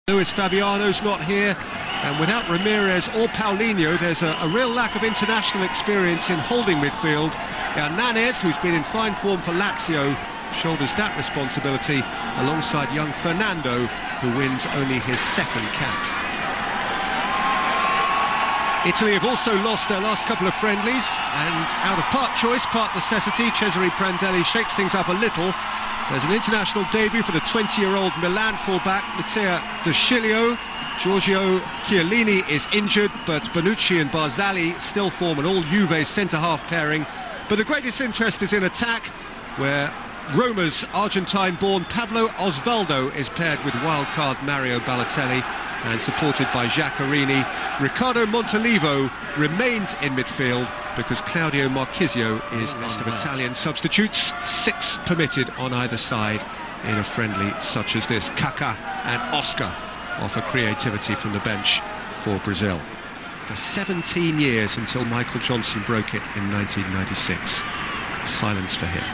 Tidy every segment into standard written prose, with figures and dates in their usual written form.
Luis Fabiano's not here, and without Ramirez or Paulinho, there's a real lack of international experience in holding midfield. Hernanes, who's been in fine form for Lazio, shoulders that responsibility alongside young Fernando, who wins only his second cap. Italy have also lost their last couple of friendlies, and out of part choice, part necessity, Cesare Prandelli shakes things up a little. There's an international debut for the 20-year-old Milan fullback, Matteo De Sciglio. Giorgio Chiellini is injured, but Bonucci and Barzagli still form an all-Juve centre-half pairing. But the greatest interest is in attack, where Roma's Argentine-born Pablo Osvaldo is paired with wildcard Mario Balotelli and supported by Giaccherini. Riccardo Montolivo remains in midfield because Claudio Marchisio is list of Italian substitutes, 6 permitted on either side in a friendly such as this. Kaká and Oscar offer creativity from the bench for Brazil. For 17 years until Michael Johnson broke it in 1996. Silence for him.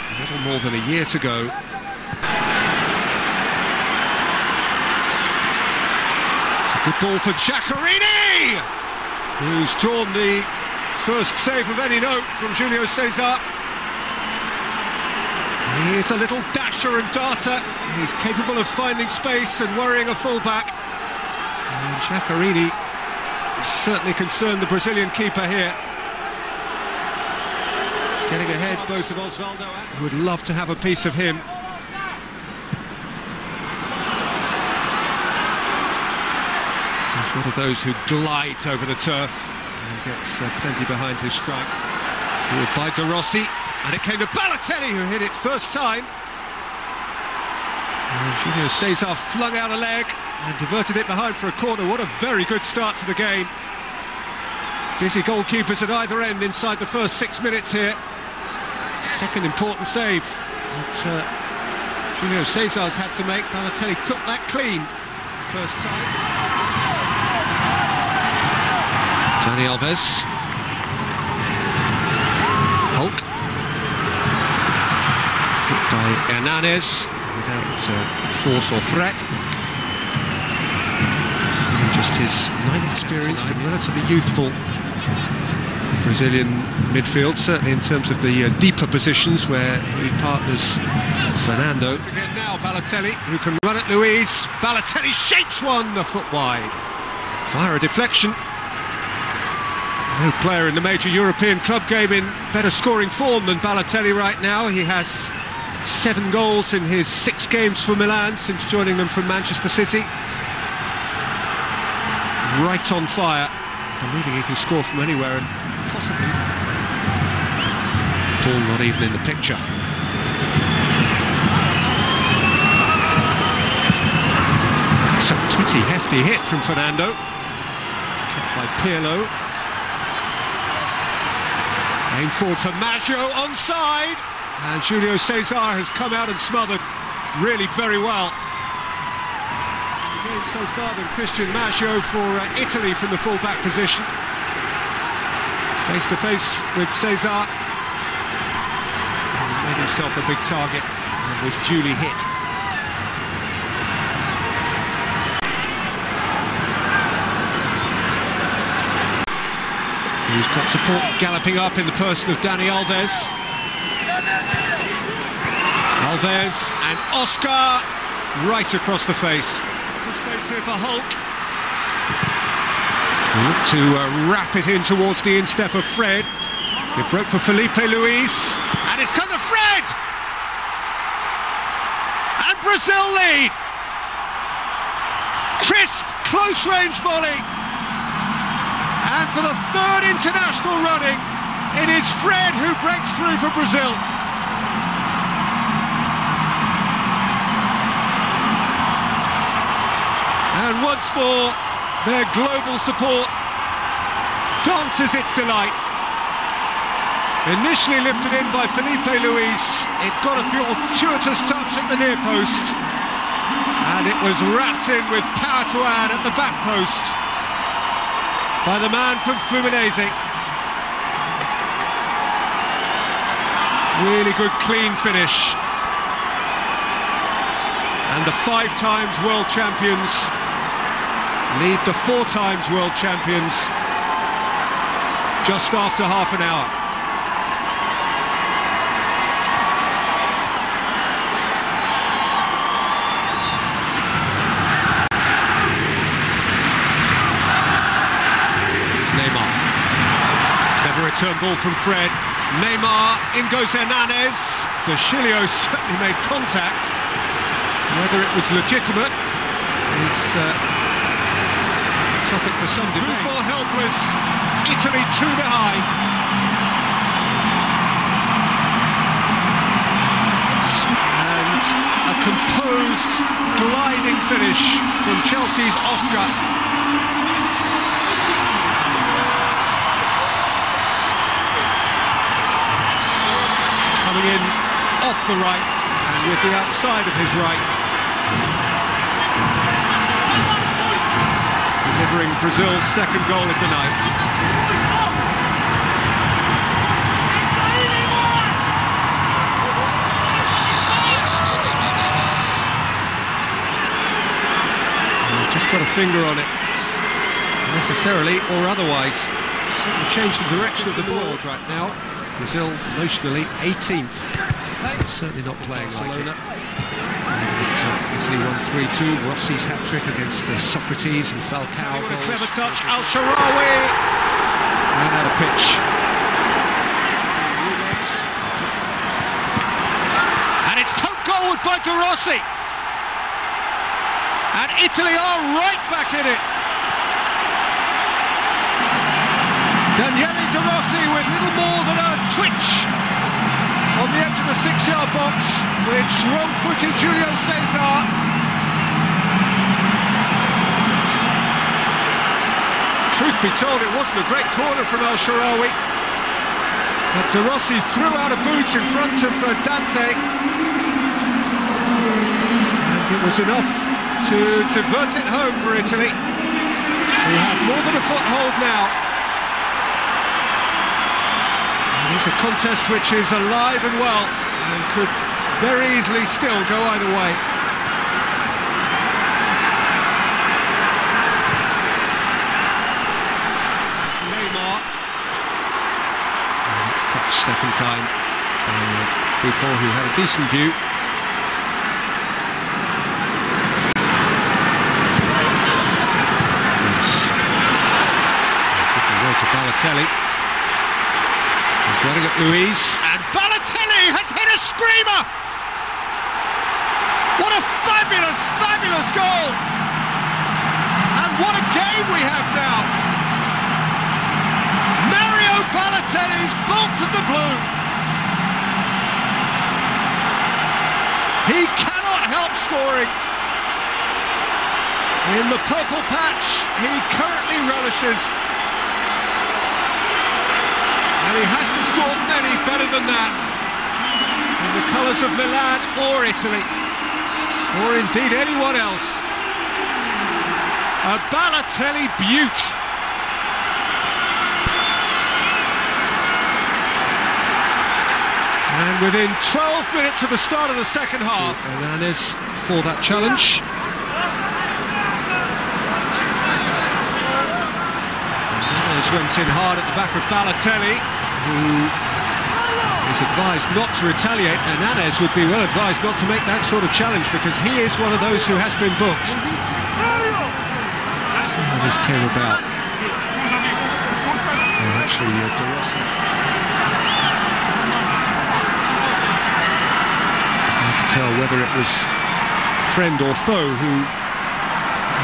A little more than a year to go. It's a good ball for Giaccherini, who's drawn the first save of any note from Julio César. He is a little dasher and darter. He's capable of finding space and worrying a fullback. And Giaccherini certainly concerned the Brazilian keeper here. Getting ahead both of Osvaldo and would love to have a piece of him. He's one of those who glides over the turf and gets plenty behind his strike. Forward by De Rossi, and it came to Balotelli, who hit it first time. And Julio César flung out a leg and diverted it behind for a corner. What a very good start to the game. Busy goalkeepers at either end inside the first 6 minutes here. Second important save that Julio César's had to make. Balotelli cooked that clean first time. Dani Alves. Hulk. Hit by Hernanes without force or threat. And just his inexperienced and relatively youthful Brazilian midfield, certainly in terms of the deeper positions where he partners Fernando. Again now, Balotelli, who can run at Luis. Balotelli shapes one a foot wide. Fire a deflection. No player in the major European club game in better scoring form than Balotelli right now. He has 7 goals in his 6 games for Milan since joining them from Manchester City. Right on fire, believing he can score from anywhere, and possibly ball not even in the picture. That's a pretty hefty hit from Fernando, kept by Pirlo. Aimed forward for Maggio, onside, and Julio César has come out and smothered really very well. Game so far than Christian Maggio for Italy from the full-back position. Face to face with César. He made himself a big target and was duly hit. He's got support galloping up in the person of Dani Alves. Alves and Oscar right across the face. There's a space here for Hulk. Look to wrap it in towards the instep of Fred. It broke for Felipe Luis, and it's come to Fred! And Brazil lead! Crisp, close-range volley. And for the 3rd international running, it is Fred who breaks through for Brazil. And once more, their global support dances its delight. Initially lifted in by Felipe Luis, it got a fortuitous touch at the near post, and it was wrapped in with power to add at the back post by the man from Fluminense. Really good clean finish. And the 5 times world champions lead the 4 times world champions just after half an hour. Neymar. Clever return ball from Fred. Neymar, in goes Hernandez. De Chilio certainly made contact. Whether it was legitimate is topic for some debate. 2-4 helpless, Italy 2 behind. And a composed, gliding finish from Chelsea's Oscar. Coming in off the right and with the outside of his right. Delivering Brazil's second goal of the night. Just got a finger on it, necessarily or otherwise. Certainly changed the direction of the ball right now. Brazil notionally 18th. Certainly not playing Barcelona. It's easily won 3-2. Rossi's hat-trick against Socrates and Falcao. With a clever touch, Al-Sharawi ran out of pitch. And it's took goal by De Rossi. And Italy are right back in it. Daniele De Rossi with little more than a twitch on the edge of the 6-yard box, which wrong-footed Julio Cesar truth be told, it wasn't a great corner from Al-Sharawi, but De Rossi threw out a boot in front of Dante, and it was enough to divert it home for Italy, who have more than a foothold now. It's a contest which is alive and well and could very easily still go either way. It's Neymar. And it's touched second time before who had a decent view. Yes. Giving way to Balotelli. He's running at Luis, and Balotelli has hit a screamer! What a fabulous, fabulous goal! And what a game we have now! Mario Balotelli's bolt from the blue! He cannot help scoring! In the purple patch, he currently relishes. And he hasn't scored many better than that in the colours of Milan or Italy, or indeed anyone else. A Balotelli beaut. And within 12 minutes of the start of the second half, Hernandez for that challenge. Hernandez went in hard at the back of Balotelli, who is advised not to retaliate. Hernandez would be well advised not to make that sort of challenge, because he is one of those who has been booked. So how this came about. Oh, actually, De Rossi. Hard to tell whether it was friend or foe who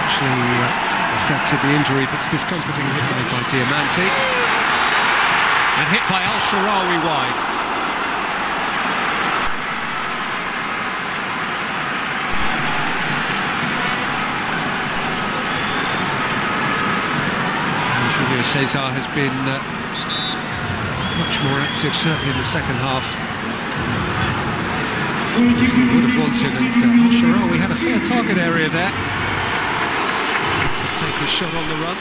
actually affected the injury that's discomforting, hit by Diamante. And hit by Al-Sharawi wide. Julio Cesar has been much more active, certainly in the second half. He would have wanted, and we had a fair target area there to take a shot on the run.